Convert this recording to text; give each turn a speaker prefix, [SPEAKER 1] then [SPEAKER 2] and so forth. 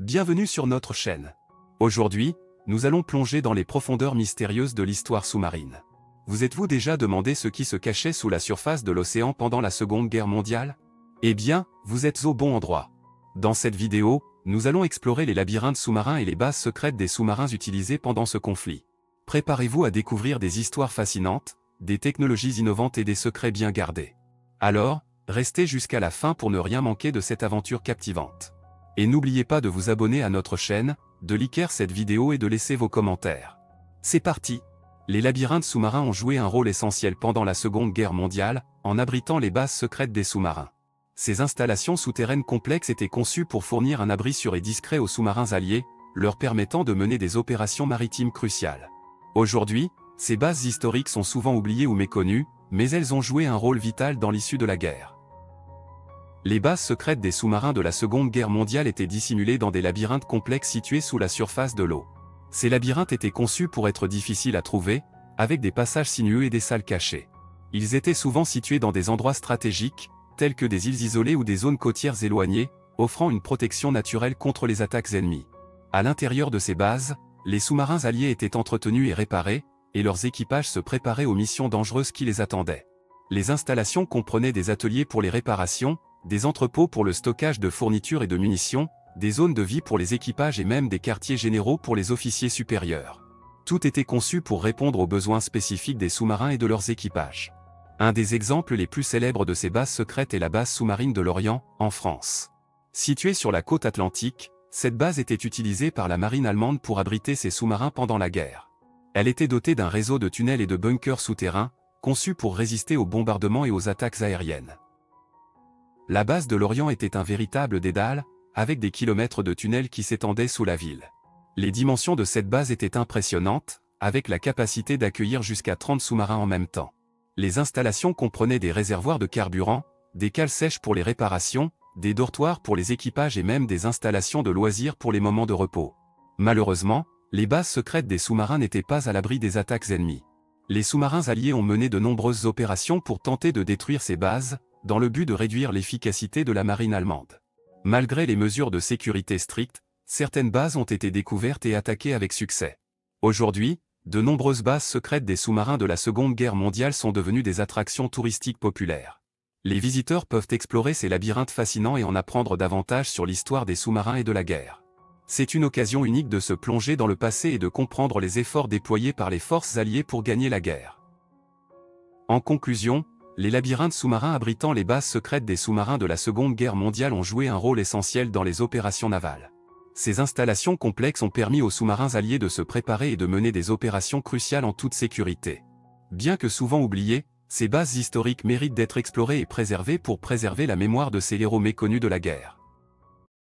[SPEAKER 1] Bienvenue sur notre chaîne. Aujourd'hui, nous allons plonger dans les profondeurs mystérieuses de l'histoire sous-marine. Vous êtes-vous déjà demandé ce qui se cachait sous la surface de l'océan pendant la Seconde Guerre mondiale? Eh bien, vous êtes au bon endroit. Dans cette vidéo, nous allons explorer les labyrinthes sous-marins et les bases secrètes des sous-marins utilisés pendant ce conflit. Préparez-vous à découvrir des histoires fascinantes, des technologies innovantes et des secrets bien gardés. Alors, restez jusqu'à la fin pour ne rien manquer de cette aventure captivante. Et n'oubliez pas de vous abonner à notre chaîne, de liker cette vidéo et de laisser vos commentaires. C'est parti! Les labyrinthes sous-marins ont joué un rôle essentiel pendant la Seconde Guerre mondiale, en abritant les bases secrètes des sous-marins. Ces installations souterraines complexes étaient conçues pour fournir un abri sûr et discret aux sous-marins alliés, leur permettant de mener des opérations maritimes cruciales. Aujourd'hui, ces bases historiques sont souvent oubliées ou méconnues, mais elles ont joué un rôle vital dans l'issue de la guerre. Les bases secrètes des sous-marins de la Seconde Guerre mondiale étaient dissimulées dans des labyrinthes complexes situés sous la surface de l'eau. Ces labyrinthes étaient conçus pour être difficiles à trouver, avec des passages sinueux et des salles cachées. Ils étaient souvent situés dans des endroits stratégiques, tels que des îles isolées ou des zones côtières éloignées, offrant une protection naturelle contre les attaques ennemies. À l'intérieur de ces bases, les sous-marins alliés étaient entretenus et réparés, et leurs équipages se préparaient aux missions dangereuses qui les attendaient. Les installations comprenaient des ateliers pour les réparations, des entrepôts pour le stockage de fournitures et de munitions, des zones de vie pour les équipages et même des quartiers généraux pour les officiers supérieurs. Tout était conçu pour répondre aux besoins spécifiques des sous-marins et de leurs équipages. Un des exemples les plus célèbres de ces bases secrètes est la base sous-marine de Lorient, en France. Située sur la côte atlantique, cette base était utilisée par la marine allemande pour abriter ses sous-marins pendant la guerre. Elle était dotée d'un réseau de tunnels et de bunkers souterrains, conçus pour résister aux bombardements et aux attaques aériennes. La base de Lorient était un véritable dédale, avec des kilomètres de tunnels qui s'étendaient sous la ville. Les dimensions de cette base étaient impressionnantes, avec la capacité d'accueillir jusqu'à 30 sous-marins en même temps. Les installations comprenaient des réservoirs de carburant, des cales sèches pour les réparations, des dortoirs pour les équipages et même des installations de loisirs pour les moments de repos. Malheureusement, les bases secrètes des sous-marins n'étaient pas à l'abri des attaques ennemies. Les sous-marins alliés ont mené de nombreuses opérations pour tenter de détruire ces bases, dans le but de réduire l'efficacité de la marine allemande. Malgré les mesures de sécurité strictes, certaines bases ont été découvertes et attaquées avec succès. Aujourd'hui, de nombreuses bases secrètes des sous-marins de la Seconde Guerre mondiale sont devenues des attractions touristiques populaires. Les visiteurs peuvent explorer ces labyrinthes fascinants et en apprendre davantage sur l'histoire des sous-marins et de la guerre. C'est une occasion unique de se plonger dans le passé et de comprendre les efforts déployés par les forces alliées pour gagner la guerre. En conclusion, les labyrinthes sous-marins abritant les bases secrètes des sous-marins de la Seconde Guerre mondiale ont joué un rôle essentiel dans les opérations navales. Ces installations complexes ont permis aux sous-marins alliés de se préparer et de mener des opérations cruciales en toute sécurité. Bien que souvent oubliées, ces bases historiques méritent d'être explorées et préservées pour préserver la mémoire de ces héros méconnus de la guerre.